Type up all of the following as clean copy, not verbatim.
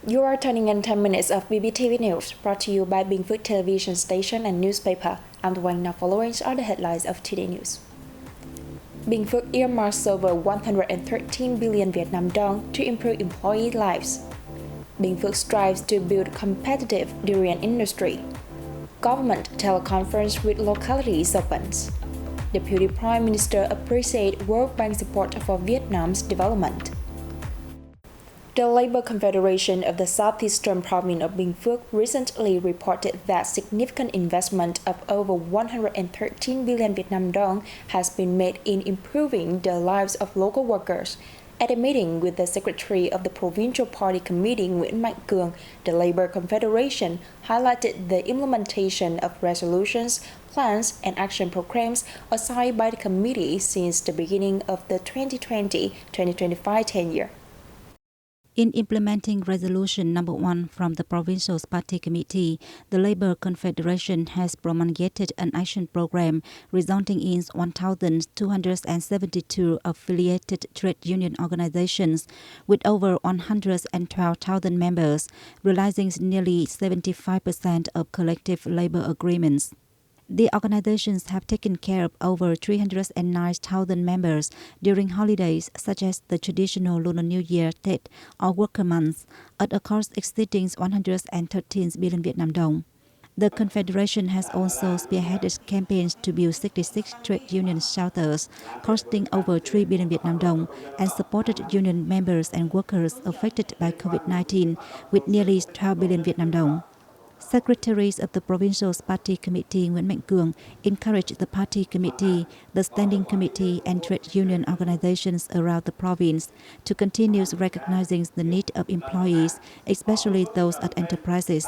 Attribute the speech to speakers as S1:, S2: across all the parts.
S1: You are turning in 10 minutes of BPTV News, brought to you by Binh Phuoc television station and newspaper. I'm the one now following are the headlines of today news. Binh Phuoc earmarks over 113 billion Vietnam dong to improve employee lives. Binh Phuoc strives to build competitive durian industry. Government teleconference with localities opens. Deputy Prime Minister appreciates World Bank support for Vietnam's development. The Labour Confederation of the Southeastern Province of Binh Phuoc recently reported that significant investment of over 113 billion Vietnam dong has been made in improving the lives of local workers. At a meeting with the Secretary of the Provincial Party Committee, Nguyễn Mạnh Cường, the Labour Confederation highlighted the implementation of resolutions, plans, and action programs assigned by the committee since the beginning of the 2020-2025 tenure.
S2: In implementing Resolution Number 1 from the Provincial Party Committee, the Labour Confederation has promulgated an action program resulting in 1,272 affiliated trade union organizations with over 112,000 members, realizing nearly 75% of collective labour agreements. The organizations have taken care of over 309,000 members during holidays such as the traditional Lunar New Year, Tết, or Worker Month, at a cost exceeding 113 billion Vietnam dong. The Confederation has also spearheaded campaigns to build 66 trade union shelters, costing over 3 billion Vietnam dong, and supported union members and workers affected by COVID-19 with nearly 12 billion Vietnam dong. Secretaries of the Provincial Party Committee Nguyễn Mạnh Cường encouraged the Party Committee, the Standing Committee and trade union organizations around the province to continue recognizing the need of employees, especially those at enterprises.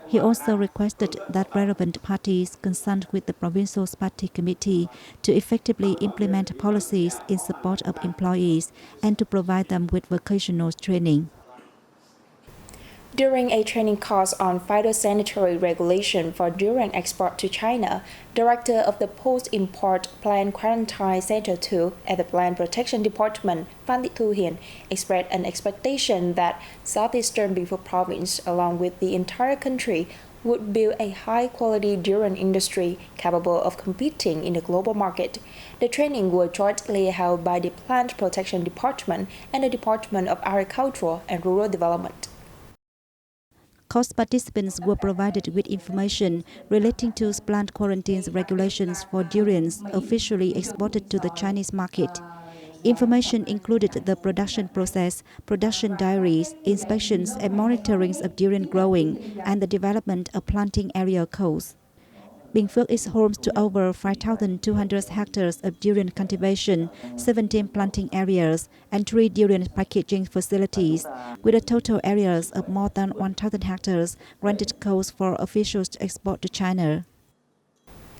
S2: He also requested that relevant parties consult with the Provincial Party Committee to effectively implement policies in support of employees and to provide them with vocational training.
S1: During a training course on phytosanitary regulation for durian export to China, Director of the Post-Import Plant Quarantine Center 2 at the Plant Protection Department, Phan Thị Thu Hiền, expressed an expectation that Southeastern Binh Phuoc Province, along with the entire country, would build a high-quality durian industry capable of competing in the global market. The training was jointly held by the Plant Protection Department and the Department of Agriculture and Rural Development.
S2: Course participants were provided with information relating to plant quarantine regulations for durians officially exported to the Chinese market. Information included the production process, production diaries, inspections and monitorings of durian growing, and the development of planting area codes. Binh Phuoc is home to over 5,200 hectares of durian cultivation, 17 planting areas, and 3 durian packaging facilities, with a total areas of more than 1,000 hectares granted codes for officials to export to China.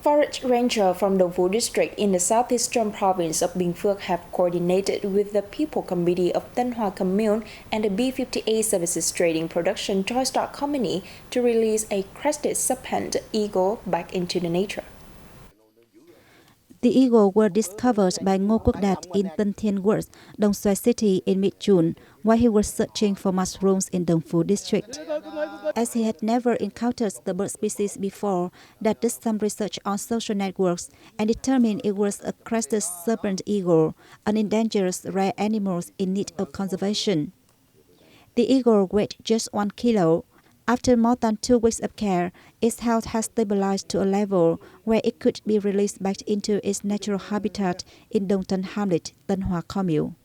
S1: Forest rangers from the Vu district in the southeastern province of Binh Phuoc have coordinated with the People Committee of Tân Hoa Commune and the B58 Services Trading Production Joint Stock Company to release a crested serpent eagle back into the nature.
S2: The eagle were discovered by Ngô Quốc Đạt in Tân Thiên Woods, Dong Xoài City in mid-June, while he was searching for mushrooms in Dong Phu district. As he had never encountered the bird species before, Đạt did some research on social networks and determined it was a crested serpent eagle, an endangered rare animal in need of conservation. The eagle weighed just 1 kilo. After more than 2 weeks of care, its health has stabilized to a level where it could be released back into its natural habitat in Dong Tân Hamlet, Tân Hoa Commune.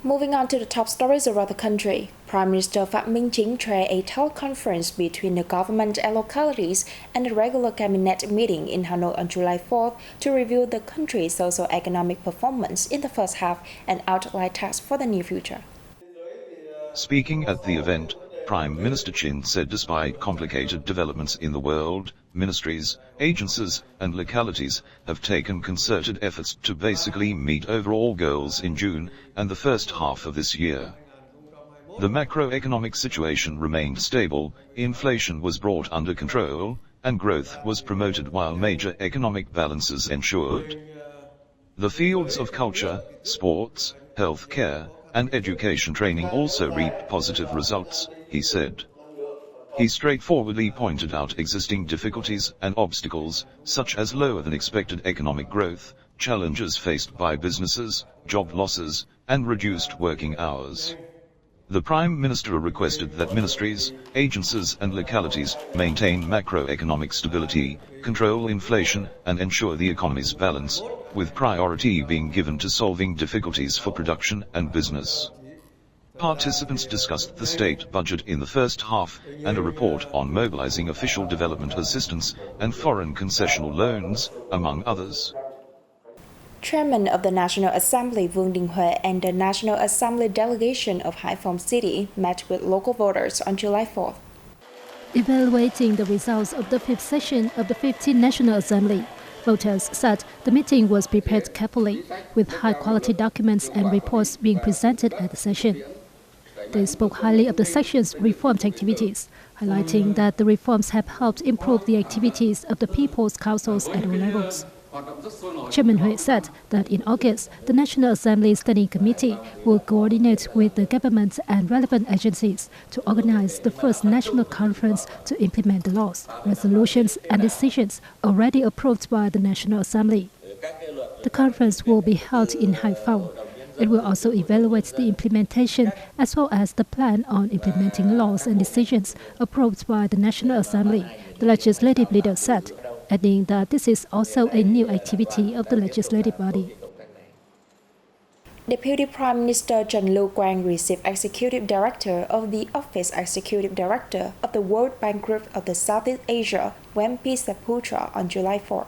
S1: Moving on to the top stories around the country, Prime Minister Phạm Minh Chính chaired a teleconference between the government and localities and a regular cabinet meeting in Hanoi on July 4th to review the country's socio-economic performance in the first half and outline tasks for the near future.
S3: Speaking at the event, Prime Minister Truyền said despite complicated developments in the world, ministries, agencies, and localities have taken concerted efforts to basically meet overall goals in June and the first half of this year. The macroeconomic situation remained stable, inflation was brought under control, and growth was promoted while major economic balances ensured. The fields of culture, sports, health care, and education training also reaped positive results, he said. He straightforwardly pointed out existing difficulties and obstacles, such as lower than expected economic growth, challenges faced by businesses, job losses, and reduced working hours. The Prime Minister requested that ministries, agencies and localities maintain macroeconomic stability, control inflation and ensure the economy's balance, with priority being given to solving difficulties for production and business. Participants discussed the state budget in the first half and a report on mobilizing official development assistance and foreign concessional loans, among others.
S1: Chairman of the National Assembly Vương Đình Huệ and the National Assembly delegation of Hải Phòng City met with local voters on July 4th.
S4: Evaluating the results of the fifth session of the 15th National Assembly, voters said the meeting was prepared carefully, with high-quality documents and reports being presented at the session. They spoke highly of the section's reformed activities, highlighting that the reforms have helped improve the activities of the people's councils at all levels. Chairman Huệ said that in August, the National Assembly Standing Committee will coordinate with the government and relevant agencies to organize the first national conference to implement the laws, resolutions and decisions already approved by the National Assembly. The conference will be held in Hải Phòng. It will also evaluate the implementation as well as the plan on implementing laws and decisions approved by the National Assembly, the legislative leader said, adding that this is also a new activity of the legislative body.
S1: Deputy Prime Minister Trần Lưu Quang received Executive Director of the Office Executive Director of the World Bank Group of the Southeast Asia, Binh Phuoc, on July 4.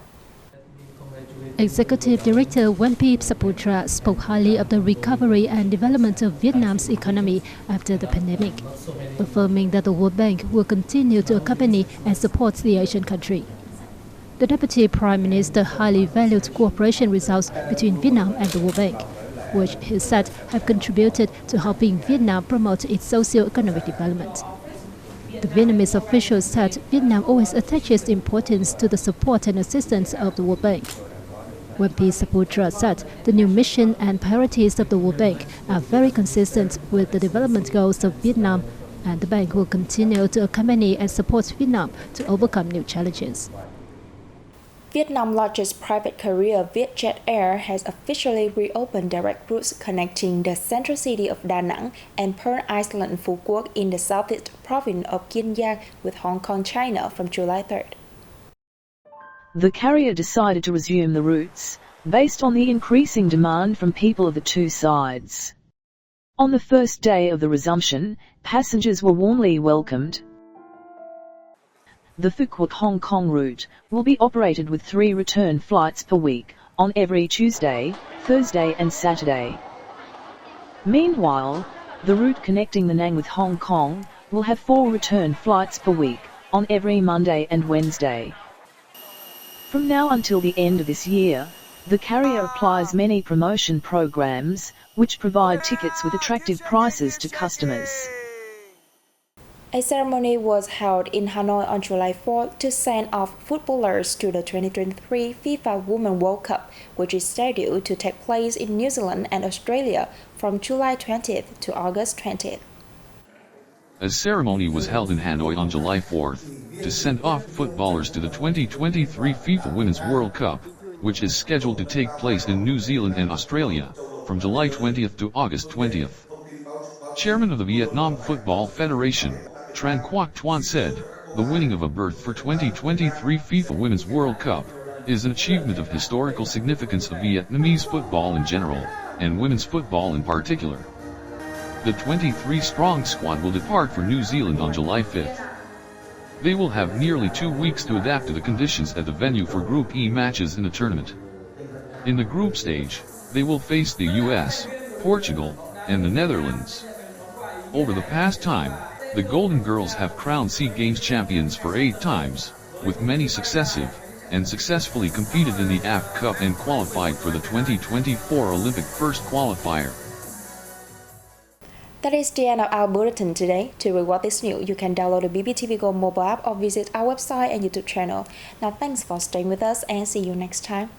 S4: Executive Director Binh Phuoc spoke highly of the recovery and development of Vietnam's economy after the pandemic, affirming that the World Bank will continue to accompany and support the Asian country. The Deputy Prime Minister highly valued cooperation results between Vietnam and the World Bank, which he said have contributed to helping Vietnam promote its socio-economic development. The Vietnamese officials said Vietnam always attaches importance to the support and assistance of the World Bank. Binh Phuoc said the new mission and priorities of the World Bank are very consistent with the development goals of Vietnam, and the bank will continue to accompany and support Vietnam to overcome new challenges.
S1: Vietnam's largest private carrier Vietjet Air has officially reopened direct routes connecting the central city of Da Nang and Pearl Island Phu Quoc in the southeast province of Kiên Giang with Hong Kong, China from July 3rd.
S5: The carrier decided to resume the routes, based on the increasing demand from people of the two sides. On the first day of the resumption, passengers were warmly welcomed. The Phu Quoc Hong Kong route will be operated with 3 return flights per week, on every Tuesday, Thursday and Saturday. Meanwhile, the route connecting Da Nang with Hong Kong will have 4 return flights per week, on every Monday and Wednesday. From now until the end of this year, the carrier applies many promotion programs, which provide tickets with attractive prices to customers.
S1: A ceremony was held in Hanoi on July 4 to send off footballers to the 2023 FIFA Women's World Cup, which is scheduled to take place in New Zealand and Australia from July 20th to August 20th.
S6: A ceremony was held in Hanoi on July 4th to send off footballers to the 2023 FIFA Women's World Cup, which is scheduled to take place in New Zealand and Australia from July 20th to August 20th. Chairman of the Vietnam Football Federation, Tran Quoc Tuan said, the winning of a berth for 2023 FIFA Women's World Cup is an achievement of historical significance of Vietnamese football in general, and women's football in particular. The 23-strong squad will depart for New Zealand on July 5th. They will have nearly 2 weeks to adapt to the conditions at the venue for Group E matches in the tournament. In the group stage, they will face the US, Portugal, and the Netherlands. Over the past time, the Golden Girls have crowned SEA Games champions for 8 times, with many successive, and successfully competed in the AF Cup and qualified for the 2024 Olympic first qualifier.
S1: That is the end of our bulletin today. To reward this news, you can download the BPTV Go mobile app or visit our website and YouTube channel. Now thanks for staying with us and see you next time.